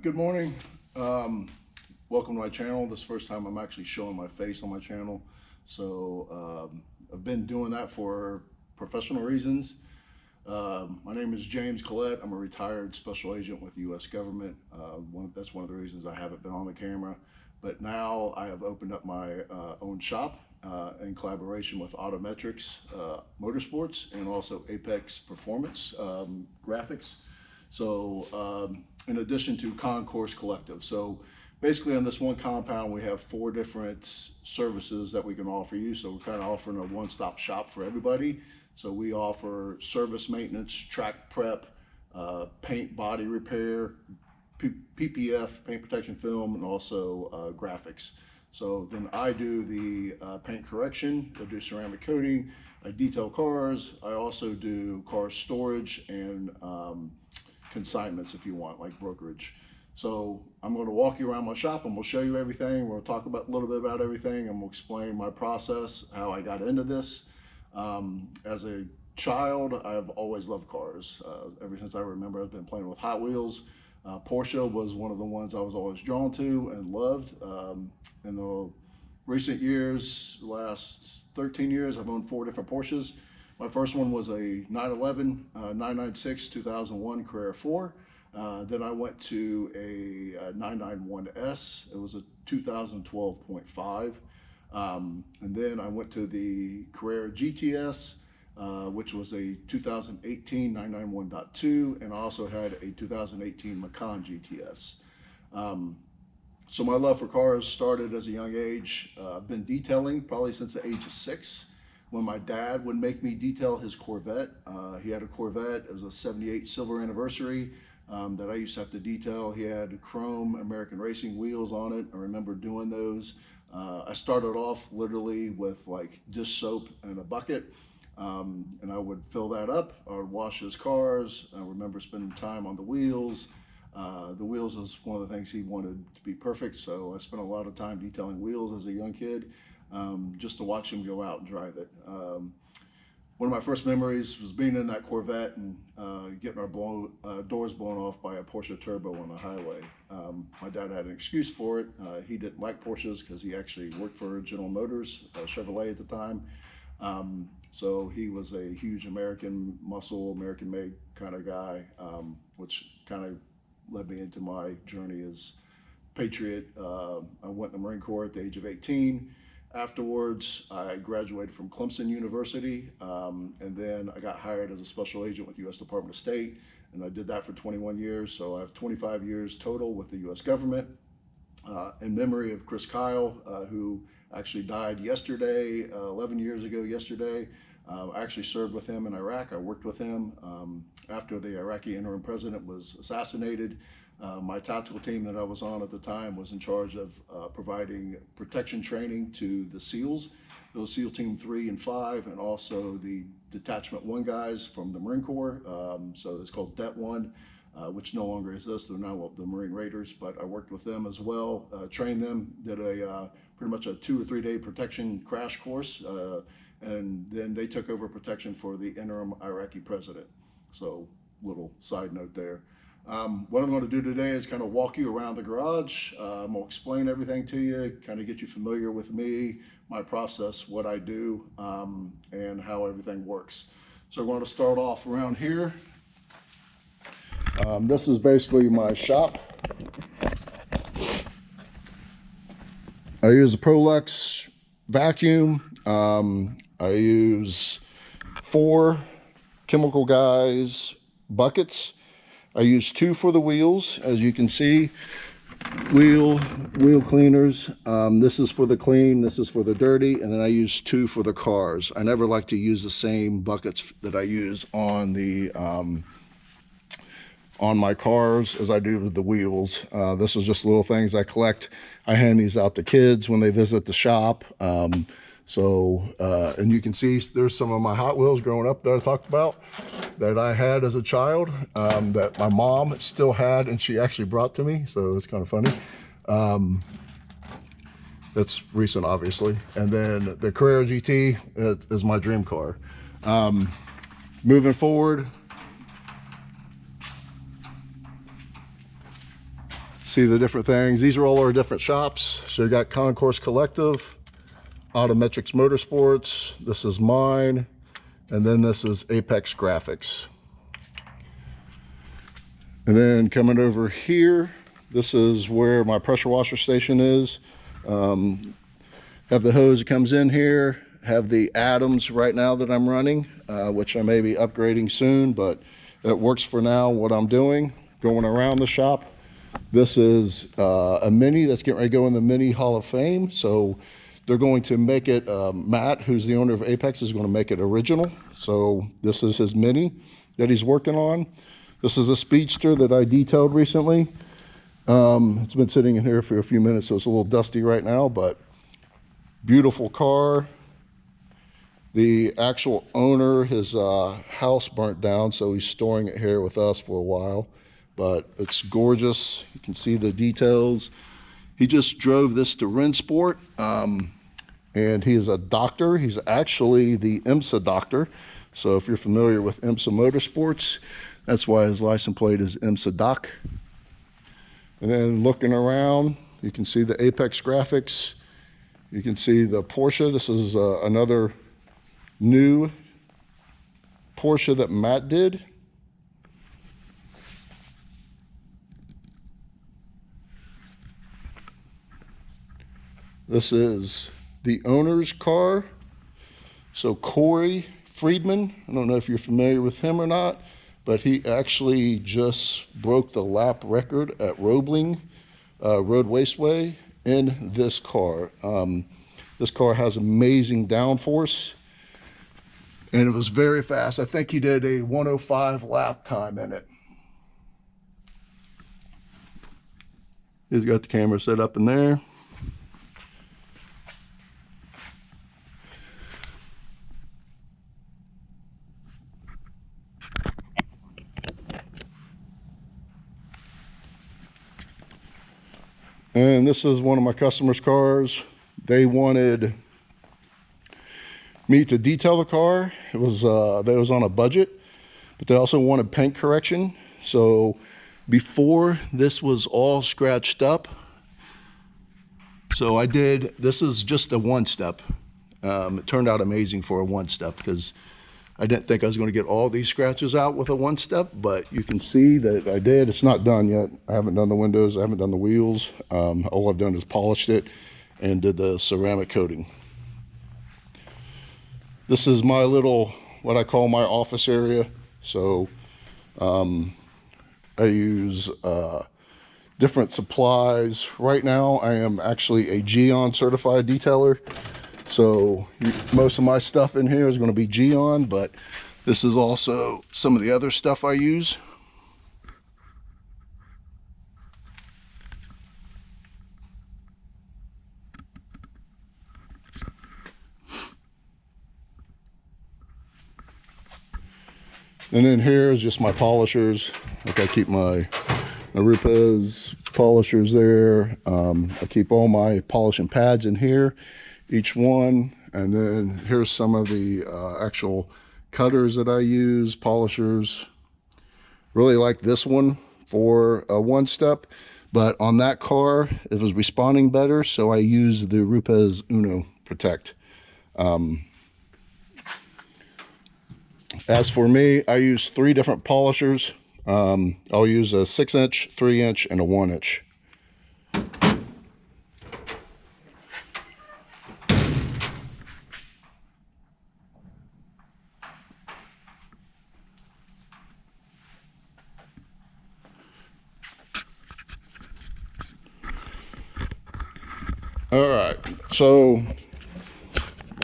Good morning. Welcome to my channel. This is the first time I'm actually showing my face on my channel. So I've been doing that for professional reasons. My name is James Collette. I'm a retired special agent with the U.S. government. That's one of the reasons I haven't been on the camera. But now I have opened up my own shop in collaboration with Autometrics Motorsports and also Apex Performance Graphics. So in addition to Concourse Collective. So basically on this one compound, we have 4 different services that we can offer you. So we're kind of offering a one-stop shop for everybody. So we offer service maintenance, track prep, paint body repair, PPF, paint protection film, and also graphics. So then I do the paint correction, I do ceramic coating, I detail cars, I also do car storage and consignments if you want, like brokerage. So I'm going to walk you around my shop and we'll show you everything. We'll talk about a little bit about everything and we'll explain my process, how I got into this. As a child, I've always loved cars. Ever since I remember, I've been playing with Hot Wheels. Porsche was one of the ones I was always drawn to and loved. In the recent years, last 13 years, I've owned 4 different Porsches. My first one was a 911 996 2001 Carrera 4. Then I went to a 991S. It was a 2012.5. And then I went to the Carrera GTS, which was a 2018 991.2, and I also had a 2018 Macan GTS. So my love for cars started as a young age. I've been detailing probably since the age of 6. When my dad would make me detail his Corvette. He had a Corvette, it was a 78 silver anniversary that I used to have to detail. He had chrome American racing wheels on it. I remember doing those. I started off literally with like dish soap and a bucket, and I would fill that up. I would wash his cars. I remember spending time on the wheels. The wheels was one of the things he wanted to be perfect, so I spent a lot of time detailing wheels as a young kid. Just to watch him go out and drive it. One of my first memories was being in that Corvette and getting our doors blown off by a Porsche turbo on the highway. My dad had an excuse for it. He didn't like Porsches because he actually worked for General Motors, Chevrolet at the time. So he was a huge American muscle, American made kind of guy, which kind of led me into my journey as patriot. I went in the Marine Corps at the age of 18. Afterwards, I graduated from Clemson University, and then I got hired as a special agent with the U.S. Department of State, and I did that for 21 years, so I have 25 years total with the U.S. government. In memory of Chris Kyle, who actually died yesterday, 11 years ago yesterday. I actually served with him in Iraq. I worked with him after the Iraqi interim president was assassinated. My tactical team that I was on at the time was in charge of providing protection training to the SEALs, those SEAL Team 3 and 5, and also the Detachment 1 guys from the Marine Corps. So it's called Det 1, which no longer exists. They're now the Marine Raiders, but I worked with them as well, trained them, did a pretty much a 2 or 3 day protection crash course, and then they took over protection for the interim Iraqi president. So little side note there. What I'm going to do today is kind of walk you around the garage. I'm going to explain everything to you, kind of get you familiar with me, my process, what I do, and how everything works. So we're going to start off around here. This is basically my shop. I use a Prolex vacuum. I use 4 Chemical Guys buckets. I use 2 for the wheels, as you can see, wheel cleaners. This is for the clean, this is for the dirty, and then I use 2 for the cars. I never like to use the same buckets that I use on the on my cars as I do with the wheels. This is just little things I collect. I hand these out to kids when they visit the shop. And you can see there's some of my Hot Wheels growing up that I talked about that I had as a child, that my mom still had and she actually brought to me. So it's kind of funny. That's recent, obviously. And then the Carrera GT is my dream car. Moving forward, See the different things. These are all our different shops. So you got Concourse Collective, Autometrics Motorsports, this is mine, and then this is Apex Graphics. And then coming over here, this is where my pressure washer station is. Have the hose that comes in here, have the Adams right now that I'm running, which I may be upgrading soon, but it works for now what I'm doing, going around the shop. This is a Mini that's getting ready to go in the Mini Hall of Fame. So they're going to make it, Matt, who's the owner of Apex, is going to make it original. So this is his Mini that he's working on. This is a Speedster that I detailed recently. It's been sitting in here for a few minutes, so it's a little dusty right now, but beautiful car. The actual owner, his house burnt down, so he's storing it here with us for a while. But it's gorgeous. You can see the details. He just drove this to Rensport, and he is a doctor. He's actually the IMSA doctor. So if you're familiar with IMSA Motorsports, that's why his license plate is IMSA Doc. And then looking around, you can see the Apex Graphics. You can see the Porsche. This is another new Porsche that Matt did. This is the owner's car. So Corey Friedman, I don't know if you're familiar with him or not, but he actually just broke the lap record at Roebling Road Raceway in this car. This car has amazing downforce, and it was very fast. I think he did a 105 lap time in it. He's got the camera set up in there. And this is one of my customers' cars. They wanted me to detail the car. It was on a budget, but they also wanted paint correction. So before this was all scratched up, so I did, this is just a one step. It turned out amazing for a one step because I didn't think I was going to get all these scratches out with a one step, but you can see that I did. It's not done yet. I haven't done the windows. I haven't done the wheels. All I've done is polished it and did the ceramic coating. This is my little, what I call my office area. So I use different supplies. Right now I am actually a Geon certified detailer. So most of my stuff in here is going to be Geon, but this is also some of the other stuff I use. And then here is just my polishers. Like I keep my Rupes polishers there. I keep all my polishing pads in here, each one. And then here's some of the actual cutters that I use, polishers. Really like this one for a one step, but on that car, it was responding better. So I use the Rupes Uno Protect. As for me, I use 3 different polishers. I'll use a 6-inch, 3-inch, and a 1-inch. All right, so